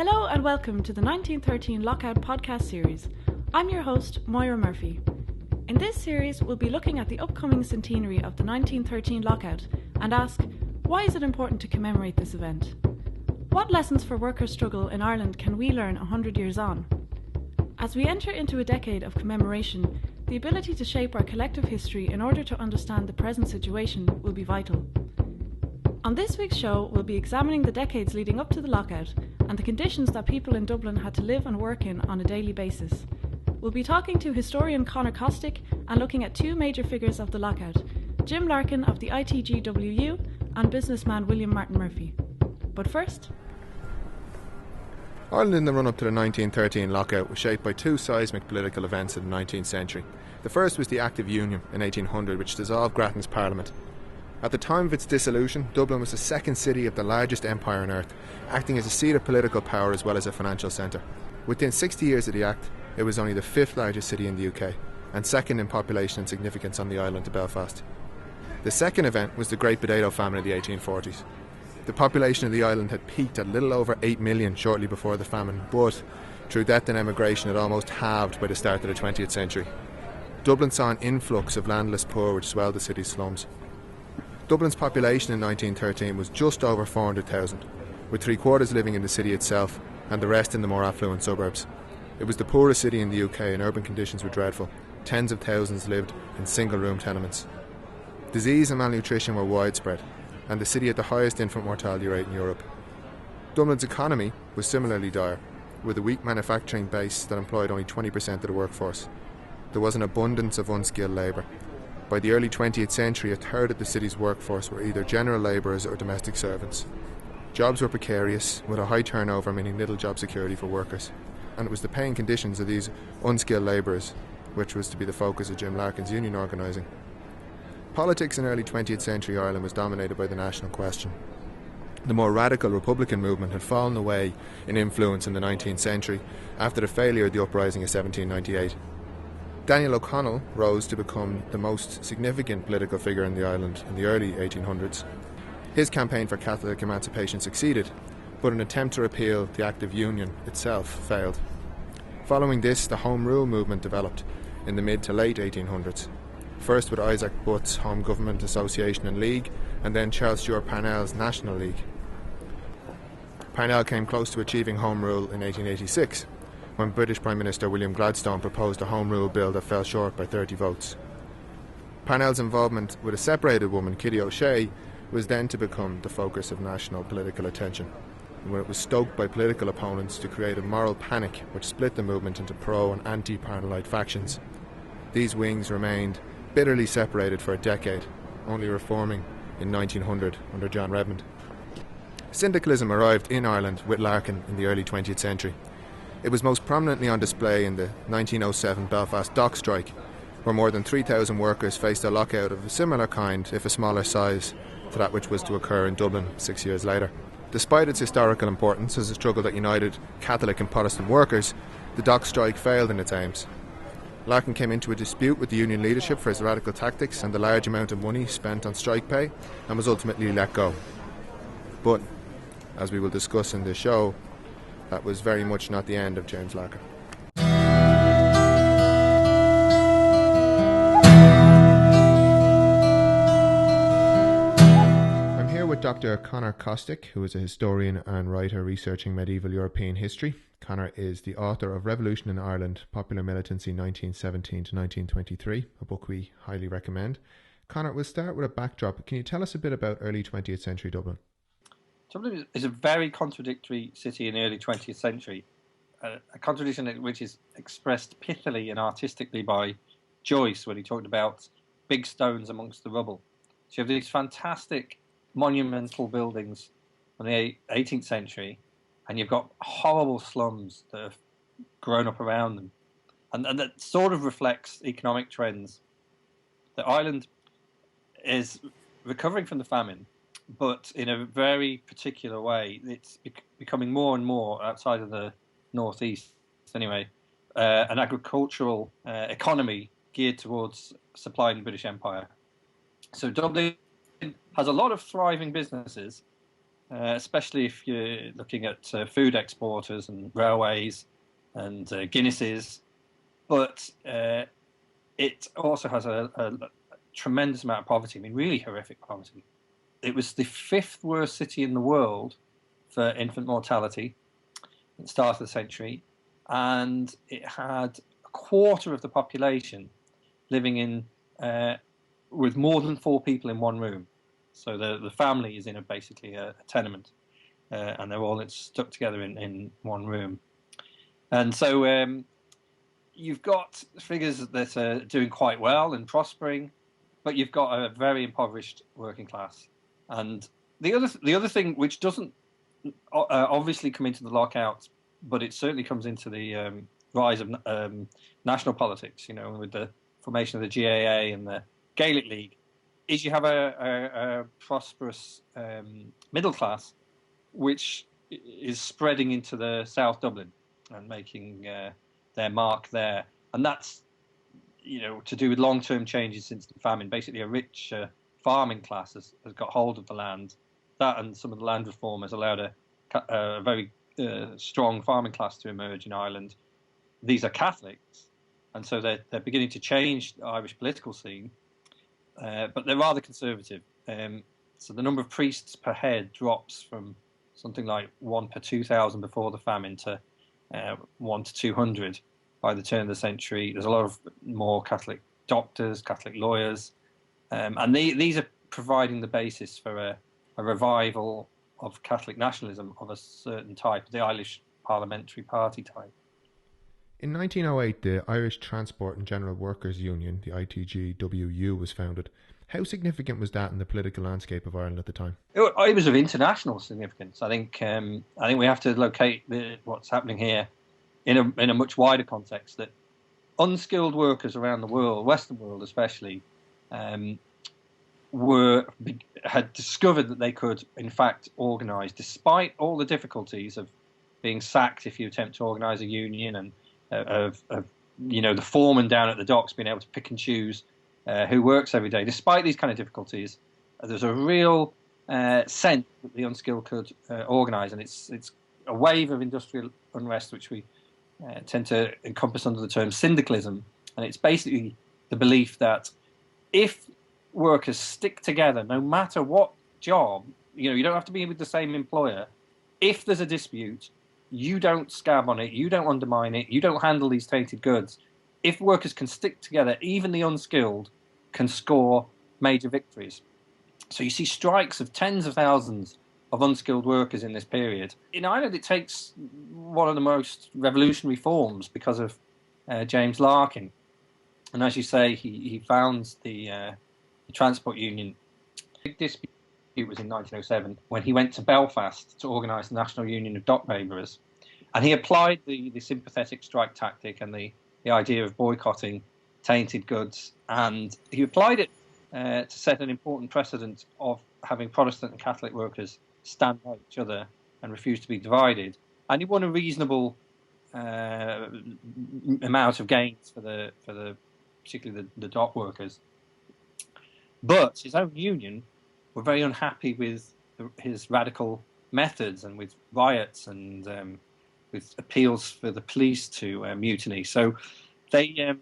Hello and welcome to the 1913 Lockout podcast series. I'm your host, Moira Murphy. In this series, we'll be looking at the upcoming centenary of the 1913 Lockout and ask, why is it important to commemorate this event? What lessons for worker struggle in Ireland can we learn 100 years on? As we enter into a decade of commemoration, the ability to shape our collective history in order to understand the present situation will be vital. On this week's show, we'll be examining the decades leading up to the lockout and the conditions that people in Dublin had to live and work in on a daily basis. We'll be talking to historian Conor Kostick and looking at two major figures of the lockout, Jim Larkin of the ITGWU and businessman William Martin Murphy. But first... Ireland in the run-up to the 1913 lockout was shaped by two seismic political events in the 19th century. The first was the Act of Union in 1800, which dissolved Grattan's Parliament. At the time of its dissolution, Dublin was the second city of the largest empire on earth, acting as a seat of political power as well as a financial centre. Within 60 years of the Act, it was only the fifth largest city in the UK, and second in population and significance on the island of Belfast. The second event was the Great Potato Famine of the 1840s. The population of the island had peaked at a little over 8 million shortly before the famine, but through death and emigration it almost halved by the start of the 20th century. Dublin saw an influx of landless poor which swelled the city's slums. Dublin's population in 1913 was just over 400,000, with three-quarters living in the city itself and the rest in the more affluent suburbs. It was the poorest city in the UK and urban conditions were dreadful. Tens of thousands lived in single-room tenements. Disease and malnutrition were widespread, and the city had the highest infant mortality rate in Europe. Dublin's economy was similarly dire, with a weak manufacturing base that employed only 20% of the workforce. There was an abundance of unskilled labour. By the early 20th century, a third of the city's workforce were either general labourers or domestic servants. Jobs were precarious, with a high turnover meaning little job security for workers. And it was the paying conditions of these unskilled labourers which was to be the focus of Jim Larkin's union organising. Politics in early 20th century Ireland was dominated by the national question. The more radical Republican movement had fallen away in influence in the 19th century after the failure of the uprising of 1798. Daniel O'Connell rose to become the most significant political figure in the island in the early 1800s. His campaign for Catholic emancipation succeeded, but an attempt to repeal the Act of Union itself failed. Following this, the Home Rule movement developed in the mid to late 1800s, first with Isaac Butt's Home Government Association and League, and then Charles Stewart Parnell's National League. Parnell came close to achieving Home Rule in 1886, when British Prime Minister William Gladstone proposed a Home Rule bill that fell short by 30 votes. Parnell's involvement with a separated woman, Kitty O'Shea, was then to become the focus of national political attention, when it was stoked by political opponents to create a moral panic which split the movement into pro- and anti-Parnellite factions. These wings remained bitterly separated for a decade, only reforming in 1900 under John Redmond. Syndicalism arrived in Ireland with Larkin in the early 20th century. It was most prominently on display in the 1907 Belfast dock strike, where more than 3,000 workers faced a lockout of a similar kind, if a smaller size, to that which was to occur in Dublin 6 years later. Despite its historical importance as a struggle that united Catholic and Protestant workers, the dock strike failed in its aims. Larkin came into a dispute with the union leadership for his radical tactics and the large amount of money spent on strike pay, and was ultimately let go. But, as we will discuss in this show, that was very much not the end of James Larkin. I'm here with Dr. Conor Kostick, who is a historian and writer researching medieval European history. Conor is the author of Revolution in Ireland, Popular Militancy 1917 to 1923, a book we highly recommend. Conor, we'll start with a backdrop. Can you tell us a bit about early 20th century Dublin? Dublin is a very contradictory city in the early 20th century, a contradiction which is expressed pithily and artistically by Joyce when he talked about big stones amongst the rubble. So you have these fantastic monumental buildings from the 18th century, and you've got horrible slums that have grown up around them. And that sort of reflects economic trends. The island is recovering from the famine, but in a very particular way. It's becoming more and more, outside of the northeast anyway, an agricultural economy geared towards supplying the British Empire. So Dublin has a lot of thriving businesses, especially if you're looking at food exporters and railways and Guinnesses. But it also has a tremendous amount of poverty. I mean, really horrific poverty. It was the 5th worst city in the world for infant mortality at the start of the century, and it had a quarter of the population living in with more than 4 people in one room. So the family is in basically a tenement, and they're all stuck together in one room. And so you've got figures that are doing quite well and prospering, but you've got a very impoverished working class. And the other thing, which doesn't obviously come into the lockout, but it certainly comes into the rise of national politics, with the formation of the GAA and the Gaelic League, is you have a prosperous middle class, which is spreading into the South Dublin and making their mark there. And that's, to do with long-term changes since the famine. Basically, a rich farming class has got hold of the land. That and some of the land reform has allowed a very strong farming class to emerge in Ireland. These are Catholics, and so they're beginning to change the Irish political scene, but they're rather conservative. So the number of priests per head drops from something like 1 per 2,000 before the famine to 1 to 200 by the turn of the century. There's a lot of more Catholic doctors, Catholic lawyers, and these are providing the basis for a revival of Catholic nationalism of a certain type, the Irish Parliamentary Party type. In 1908, the Irish Transport and General Workers Union, the ITGWU, was founded. How significant was that in the political landscape of Ireland at the time? It was of international significance. I think we have to locate what's happening here in a much wider context. That unskilled workers around the world, Western world especially, had discovered that they could, in fact, organise, despite all the difficulties of being sacked if you attempt to organise a union, and the foreman down at the docks being able to pick and choose who works every day. Despite these kind of difficulties, there's a real sense that the unskilled could organise, and it's a wave of industrial unrest which we tend to encompass under the term syndicalism, and it's basically the belief that if workers stick together, no matter what job, you don't have to be with the same employer. If there's a dispute, you don't scab on it, you don't undermine it, you don't handle these tainted goods. If workers can stick together, even the unskilled can score major victories. So you see strikes of tens of thousands of unskilled workers in this period. In Ireland, it takes one of the most revolutionary forms because of James Larkin. And as you say, he founds the Transport Union. The big dispute was in 1907 when he went to Belfast to organise the National Union of Dock Labourers. And he applied the sympathetic strike tactic and the idea of boycotting tainted goods. And he applied it to set an important precedent of having Protestant and Catholic workers stand by each other and refuse to be divided. And he won a reasonable amount of gains for particularly the dock workers. But his own union were very unhappy with his radical methods and with riots and with appeals for the police to mutiny. So they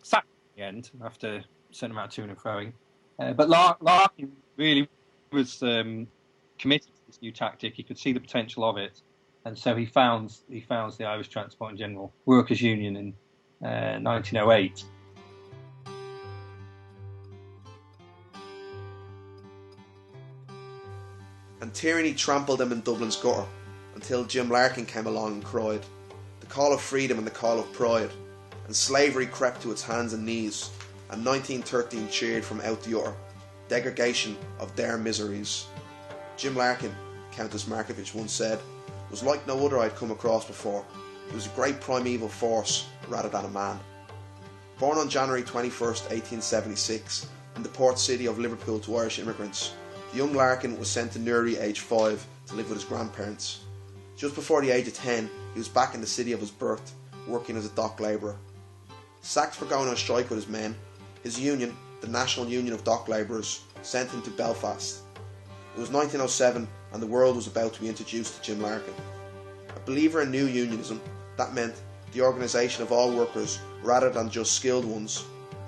sacked him in the end after a certain amount of to and froing. But Larkin really was committed to this new tactic. He could see the potential of it, and so he founds the Irish Transport and General Workers Union in 1908. And tyranny trampled them in Dublin's gutter, until Jim Larkin came along and cried the call of freedom and the call of pride, and slavery crept to its hands and knees, and 1913 cheered from out the utter, degradation of their miseries. Jim Larkin, Countess Markovich once said, was like no other I'd come across before. He was a great primeval force rather than a man. Born on January 21st, 1876, in the port city of Liverpool to Irish immigrants, the young Larkin was sent to Newry aged 5 to live with his grandparents. Just before the age of 10, he was back in the city of his birth, working as a dock labourer. Sacked for going on strike with his men, his union, the National Union of Dock Labourers, sent him to Belfast. It was 1907 and the world was about to be introduced to Jim Larkin. A believer in new unionism, that meant the organisation of all workers rather than just skilled ones,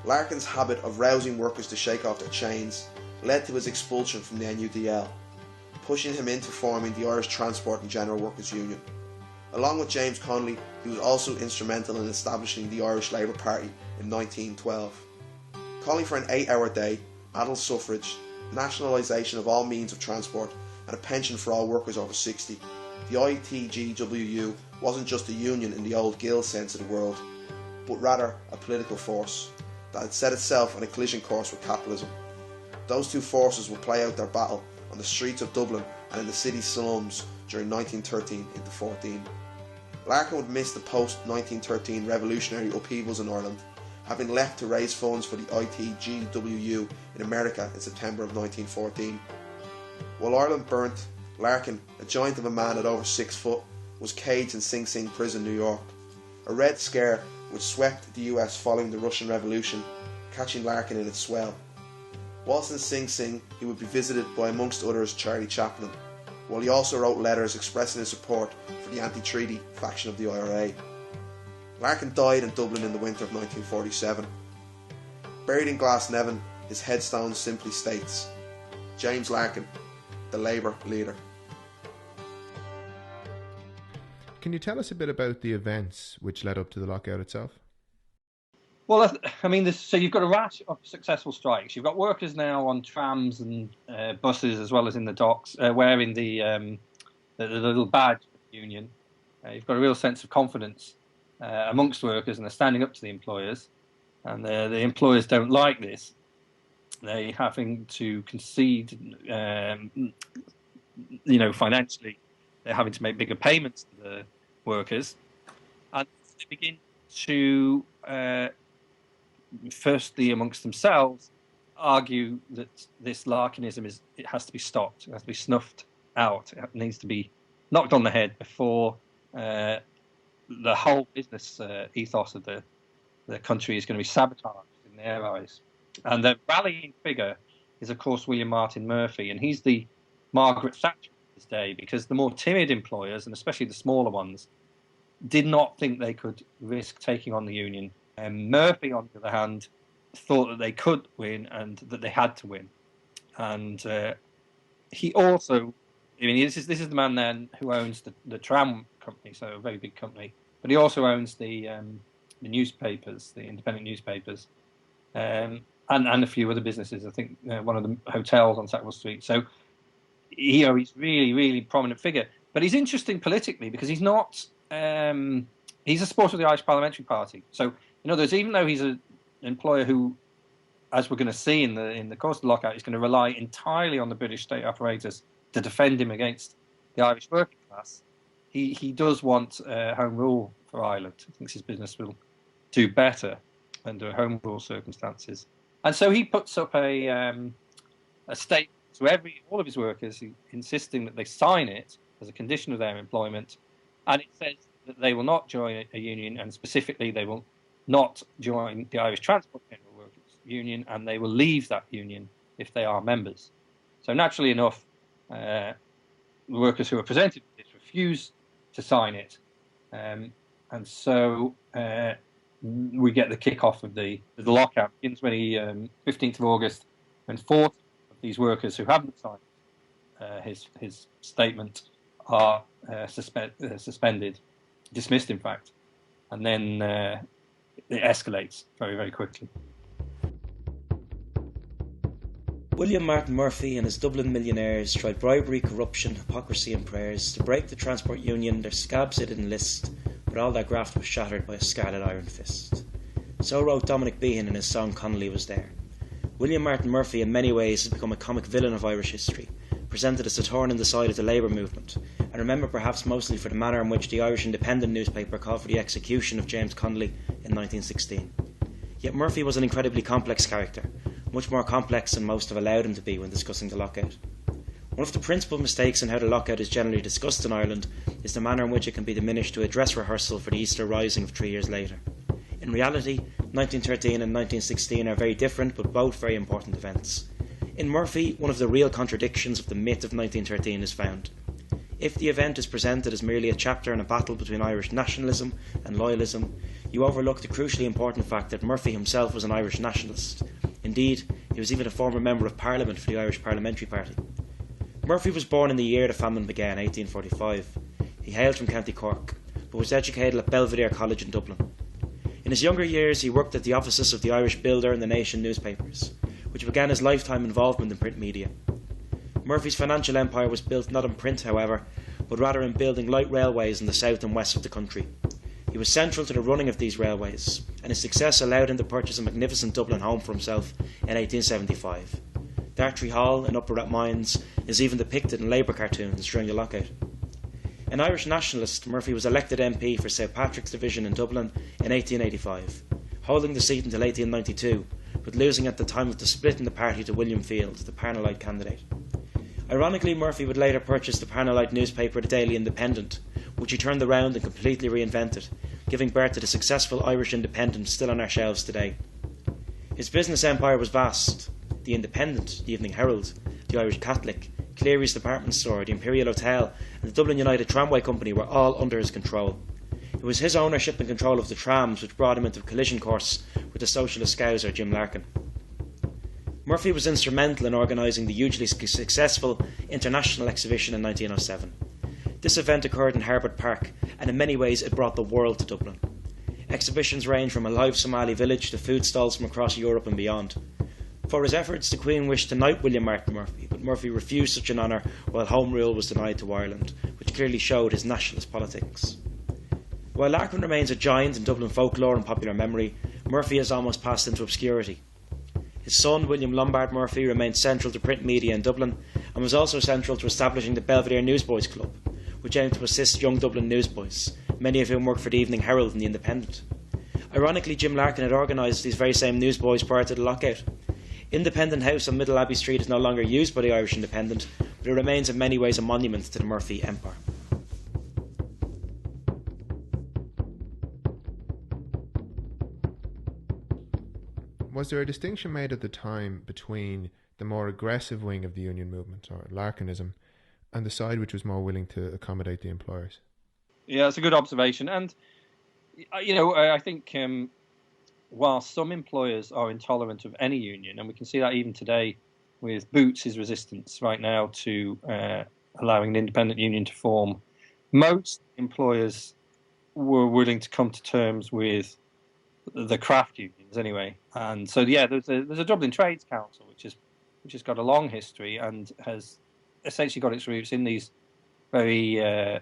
Larkin's habit of rousing workers to shake off their chains led to his expulsion from the NUDL, pushing him into forming the Irish Transport and General Workers Union. Along with James Connolly, he was also instrumental in establishing the Irish Labour Party in 1912. Calling for an 8-hour day, adult suffrage, nationalisation of all means of transport, and a pension for all workers over 60, the ITGWU wasn't just a union in the old guild sense of the world, but rather a political force that had set itself on a collision course with capitalism. Those two forces would play out their battle on the streets of Dublin and in the city's slums during 1913 into 14. Larkin would miss the post-1913 revolutionary upheavals in Ireland, having left to raise funds for the ITGWU in America in September of 1914. While Ireland burnt, Larkin, a giant of a man at over 6 foot, was caged in Sing Sing prison, New York. A Red Scare which swept the US following the Russian Revolution, catching Larkin in its swell. Whilst in Sing Sing, he would be visited by, amongst others, Charlie Chaplin, while he also wrote letters expressing his support for the anti-treaty faction of the IRA. Larkin died in Dublin in the winter of 1947. Buried in Glasnevin, his headstone simply states, James Larkin, the Labour leader. Can you tell us a bit about the events which led up to the lockout itself? Well, I mean, so you've got a rash of successful strikes. You've got workers now on trams and buses, as well as in the docks, wearing the little badge of the union. You've got a real sense of confidence amongst workers, and they're standing up to the employers. And the employers don't like this. They're having to concede, financially. They're having to make bigger payments to the workers, and they begin to firstly amongst themselves argue that this Larkinism it has to be stopped. It has to be snuffed out. It needs to be knocked on the head before the whole business ethos of the country is going to be sabotaged in their eyes. And the rallying figure is, of course, William Martin Murphy, and he's the Margaret Thatcher of his day, because the more timid employers, and especially the smaller ones, did not think they could risk taking on the union. And Murphy, on the other hand, thought that they could win and that they had to win. And he also, this is the man then who owns the tram company, so a very big company, but he also owns the newspapers, the independent newspapers, and a few other businesses. I think one of the hotels on Sackville Street. So he's really, really prominent figure. But he's interesting politically because he's not. He's a supporter of the Irish Parliamentary Party. So even though he's an employer who, as we're going to see in the course of the lockout, is going to rely entirely on the British state apparatus to defend him against the Irish working class, he does want home rule for Ireland. He thinks his business will do better under home rule circumstances. And so he puts up a statement to all of his workers, insisting that they sign it as a condition of their employment. And it says that they will not join a union, and specifically they will not join the Irish Transport General Workers Union, and they will leave that union if they are members. So naturally enough, the workers who are presented with this refuse to sign it. And so we get the kick-off of the lockout. It begins when 15th of August, when 40 of these workers who haven't signed his statement are suspended, dismissed in fact, and then it escalates very, very quickly. William Martin Murphy and his Dublin millionaires tried bribery, corruption, hypocrisy and prayers to break the Transport Union. Their scabs they didn't list, but all their graft was shattered by a scarlet iron fist. So wrote Dominic Behan in his song Connolly Was There. William Martin Murphy in many ways has become a comic villain of Irish history, presented as a thorn in the side of the Labour movement, and remembered perhaps mostly for the manner in which the Irish Independent newspaper called for the execution of James Connolly in 1916. Yet Murphy was an incredibly complex character, much more complex than most have allowed him to be when discussing the lockout. One of the principal mistakes in how the lockout is generally discussed in Ireland is the manner in which it can be diminished to a dress rehearsal for the Easter Rising of 3 years later. In reality, 1913 and 1916 are very different but both very important events. In Murphy, one of the real contradictions of the myth of 1913 is found. If the event is presented as merely a chapter in a battle between Irish nationalism and loyalism, you overlook the crucially important fact that Murphy himself was an Irish nationalist. Indeed, he was even a former member of Parliament for the Irish Parliamentary Party. Murphy was born in the year the famine began, 1845. He hailed from County Cork, but was educated at Belvedere College in Dublin. In his younger years, he worked at the offices of the Irish Builder and the Nation newspapers, which began his lifetime involvement in print media. Murphy's financial empire was built not on print, however, but rather in building light railways in the south and west of the country. He was central to the running of these railways, and his success allowed him to purchase a magnificent Dublin home for himself in 1875. Dartry Hall in Upper Rathmines is even depicted in Labour cartoons during the Lockout. An Irish nationalist, Murphy was elected MP for St Patrick's Division in Dublin in 1885, holding the seat until 1892, but losing at the time of the split in the party to William Field, the Parnellite candidate. Ironically, Murphy would later purchase the Parnellite newspaper The Daily Independent, which he turned around and completely reinvented, giving birth to the successful Irish Independent still on our shelves today. His business empire was vast. The Independent, the Evening Herald, the Irish Catholic, Cleary's department store, the Imperial Hotel and the Dublin United Tramway Company were all under his control. It was his ownership and control of the trams which brought him into a collision course with the socialist scouser Jim Larkin. Murphy was instrumental in organising the hugely successful International Exhibition in 1907. This event occurred in Herbert Park, and in many ways it brought the world to Dublin. Exhibitions range from a live Somali village to food stalls from across Europe and beyond. For his efforts, the Queen wished to knight William Martin Murphy, but Murphy refused such an honour while Home Rule was denied to Ireland, which clearly showed his nationalist politics. While Larkin remains a giant in Dublin folklore and popular memory, Murphy has almost passed into obscurity. His son, William Lombard Murphy, remained central to print media in Dublin and was also central to establishing the Belvedere Newsboys Club, which aimed to assist young Dublin newsboys, many of whom worked for the Evening Herald and the Independent. Ironically, Jim Larkin had organised these very same newsboys prior to the Lockout. Independent House on Middle Abbey Street is no longer used by the Irish Independent, but it remains in many ways a monument to the Murphy empire. Was there a distinction made at the time between the more aggressive wing of the union movement, or Larkinism, and the side which was more willing to accommodate the employers? Yeah, that's a good observation. And, I think while some employers are intolerant of any union, and we can see that even today with Boots' resistance right now to allowing an independent union to form, most employers were willing to come to terms with the craft unions anyway. And so, yeah, there's a Dublin Trades Council, which has got a long history and has essentially got its roots in these very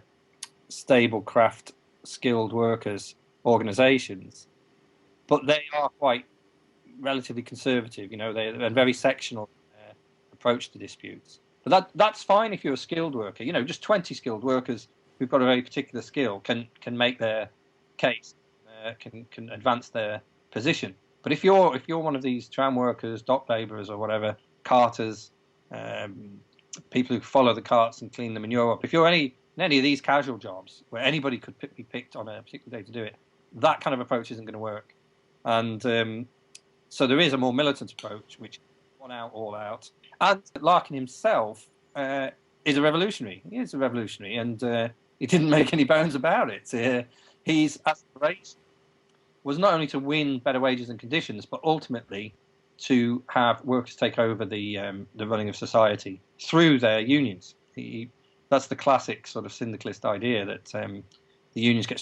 stable craft skilled workers organisations, but they are quite relatively conservative. They're very sectional approach to disputes. But that's fine if you're a skilled worker. Just 20 skilled workers who've got a very particular skill can make their case, can advance their position. But if you're one of these tram workers, dock labourers, or whatever, carters, people who follow the carts and clean the manure up, if you're in any of these casual jobs where anybody could be picked on a particular day to do it, that kind of approach isn't going to work. And so there is a more militant approach, which is one out, all out. And Larkin himself is a revolutionary. He is a revolutionary, and he didn't make any bones about it. His aspiration was not only to win better wages and conditions, but ultimately to have workers take over the running of society through their unions. That's the classic sort of syndicalist idea that the unions get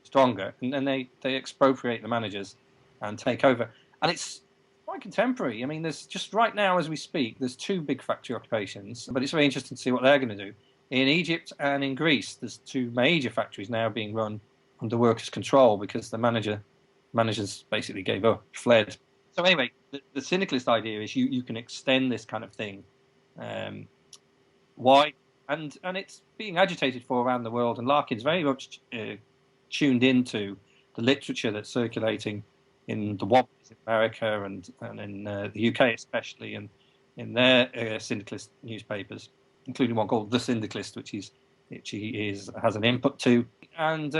stronger, and then they expropriate the managers and take over. And it's quite contemporary. I mean, there's just right now as we speak, there's two big factory occupations, but it's very interesting to see what they're going to do. In Egypt and in Greece, there's two major factories now being run under workers' control because the managers basically gave up, fled. So anyway, the syndicalist idea is you can extend this kind of thing. Why? And it's being agitated for around the world, and Larkin's very much tuned into the literature that's circulating in the Wobblies in America and in the UK especially, and in their syndicalist newspapers, including one called The Syndicalist, which he has an input to, and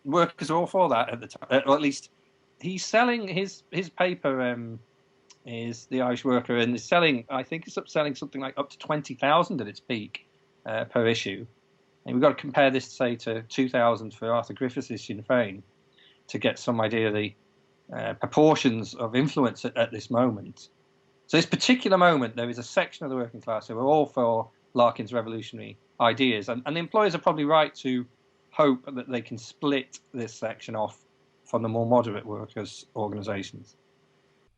workers are all for that at the time. Or at least he's selling his paper. is the Irish worker, and is selling, I think it's selling something like up to 20,000 at its peak per issue. And we've got to compare this, say, to 2,000 for Arthur Griffiths' Sinn Féin to get some idea of the proportions of influence at this moment. So this particular moment, there is a section of the working class who are all for Larkin's revolutionary ideas, and the employers are probably right to hope that they can split this section off from the more moderate workers' organisations.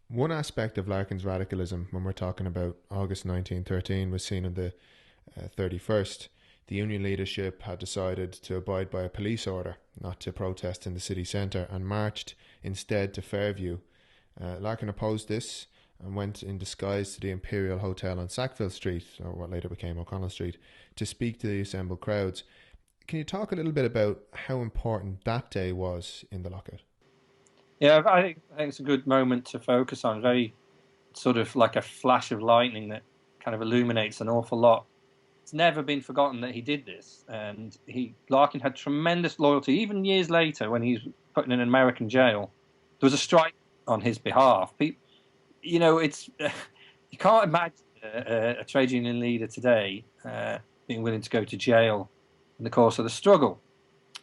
One aspect of Larkin's radicalism when we're talking about August 1913 was seen on the 31st. The union leadership had decided to abide by a police order not to protest in the city centre and marched instead to Fairview. Larkin opposed this and went in disguise to the Imperial Hotel on Sackville Street, or what later became O'Connell Street, to speak to the assembled crowds. Can you talk a little bit about how important that day was in the lockout? Yeah, I think it's a good moment to focus on. Very sort of like a flash of lightning that kind of illuminates an awful lot. It's never been forgotten that he did this, and Larkin had tremendous loyalty. Even years later, when he's put in an American jail, there was a strike on his behalf. You know, it's you can't imagine a trade union leader today being willing to go to jail in the course of the struggle.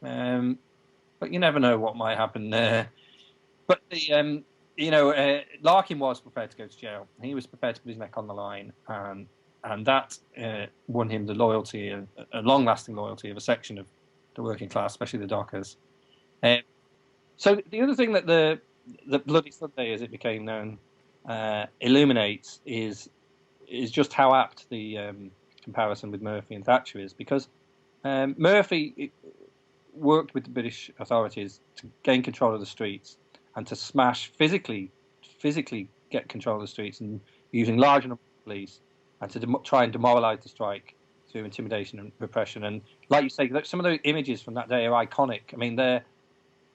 But you never know what might happen there. But Larkin was prepared to go to jail. He was prepared to put his neck on the line, and that won him the loyalty, a long-lasting loyalty of a section of the working class, especially the dockers. So the other thing that the Bloody Sunday, as it became known, illuminates is just how apt the comparison with Murphy and Thatcher is, because Murphy worked with the British authorities to gain control of the streets and to physically get control of the streets, and using large numbers of police, and to try and demoralise the strike through intimidation and repression. And like you say, some of those images from that day are iconic. I mean, the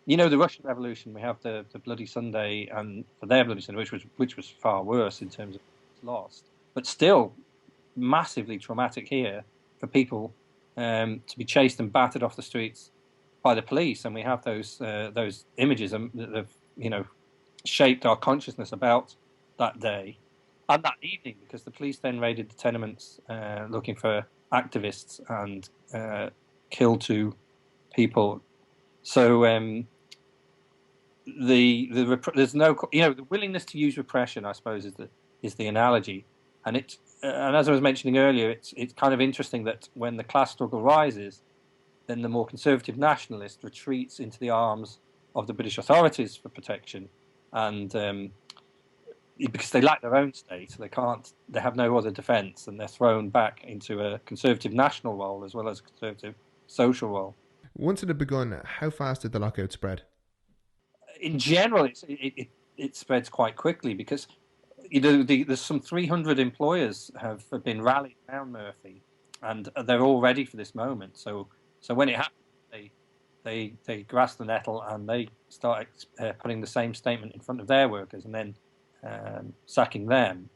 Russian Revolution, we have the Bloody Sunday, and for their Bloody Sunday, which was far worse in terms of lost, but still massively traumatic here for people to be chased and battered off the streets by the police. And we have those images that have shaped our consciousness about that day and that evening, because the police then raided the tenements looking for activists and killed 2 people. So there's no, the willingness to use repression, I suppose, is the analogy. And and as I was mentioning earlier, it's kind of interesting that when the class struggle rises, then the more conservative nationalist retreats into the arms of the British authorities for protection, and because they lack their own state, they have no other defence, and they're thrown back into a conservative national role as well as a conservative social role. Once it had begun, how fast did the lockout spread? In general, it spreads quite quickly, because there's some 300 employers have been rallied around Murphy, and they're all ready for this moment. So when it happens, they grasp the nettle and they start putting the same statement in front of their workers, and then sacking them.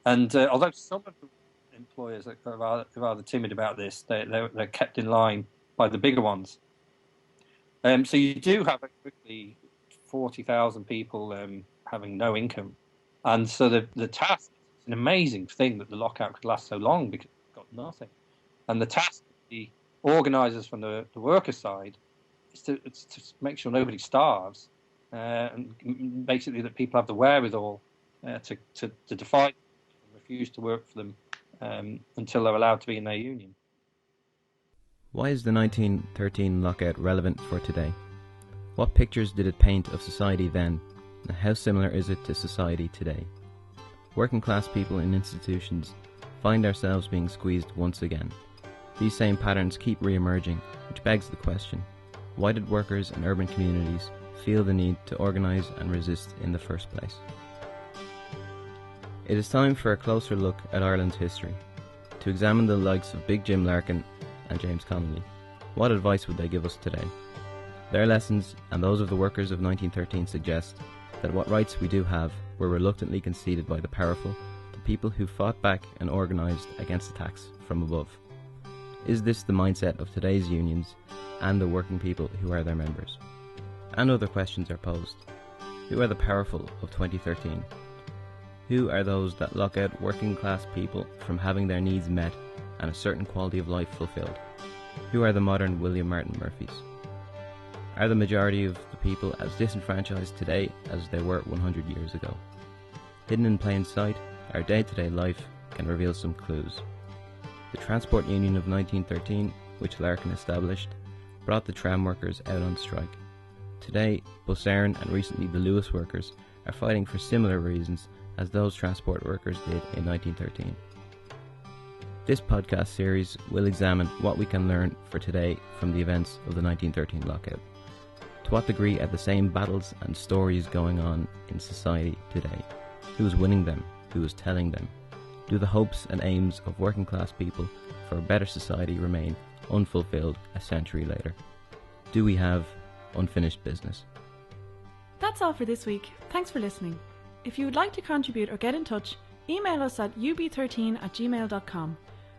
And although some of the employers are rather timid about this, they're kept in line by the bigger ones. So you do have quickly 40,000 people having no income. And so the task, it's an amazing thing that the lockout could last so long, because it's got nothing. And the task of the organisers from the worker side is to make sure nobody starves, and basically that people have the wherewithal to defy and refuse to work for them until they're allowed to be in their union. Why is the 1913 lockout relevant for today? What pictures did it paint of society then, and how similar is it to society today? Working class people in institutions find ourselves being squeezed once again. These same patterns keep re-emerging, which begs the question, why did workers and urban communities feel the need to organise and resist in the first place? It is time for a closer look at Ireland's history, to examine the likes of Big Jim Larkin and James Connolly. What advice would they give us today? Their lessons, and those of the workers of 1913, suggest that what rights we do have were reluctantly conceded by the powerful to people who fought back and organised against attacks from above. Is this the mindset of today's unions and the working people who are their members? And other questions are posed. Who are the powerful of 2013? Who are those that lock out working class people from having their needs met and a certain quality of life fulfilled? Who are the modern William Martin Murphys? Are the majority of the people as disenfranchised today as they were 100 years ago? Hidden in plain sight, our day-to-day life can reveal some clues. The Transport Union of 1913, which Larkin established, brought the tram workers out on strike. Today, Busaran and recently the Lewis workers are fighting for similar reasons as those transport workers did in 1913. This podcast series will examine what we can learn for today from the events of the 1913 lockout. To what degree are the same battles and stories going on in society today? Who is winning them? Who is telling them? Do the hopes and aims of working class people for a better society remain unfulfilled a century later? Do we have unfinished business? That's all for this week. Thanks for listening. If you would like to contribute or get in touch, email us at ub13@gmail.com.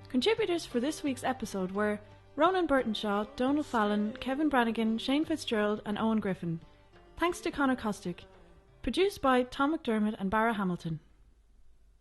Contributors for this week's episode were Rónán Burtenshaw, Donal Fallon, Kevin Brannigan, Shane Fitzgerald and Eoin Griffin. Thanks to Conor Kostick. Produced by Thom McDermott and Barra Hamilton.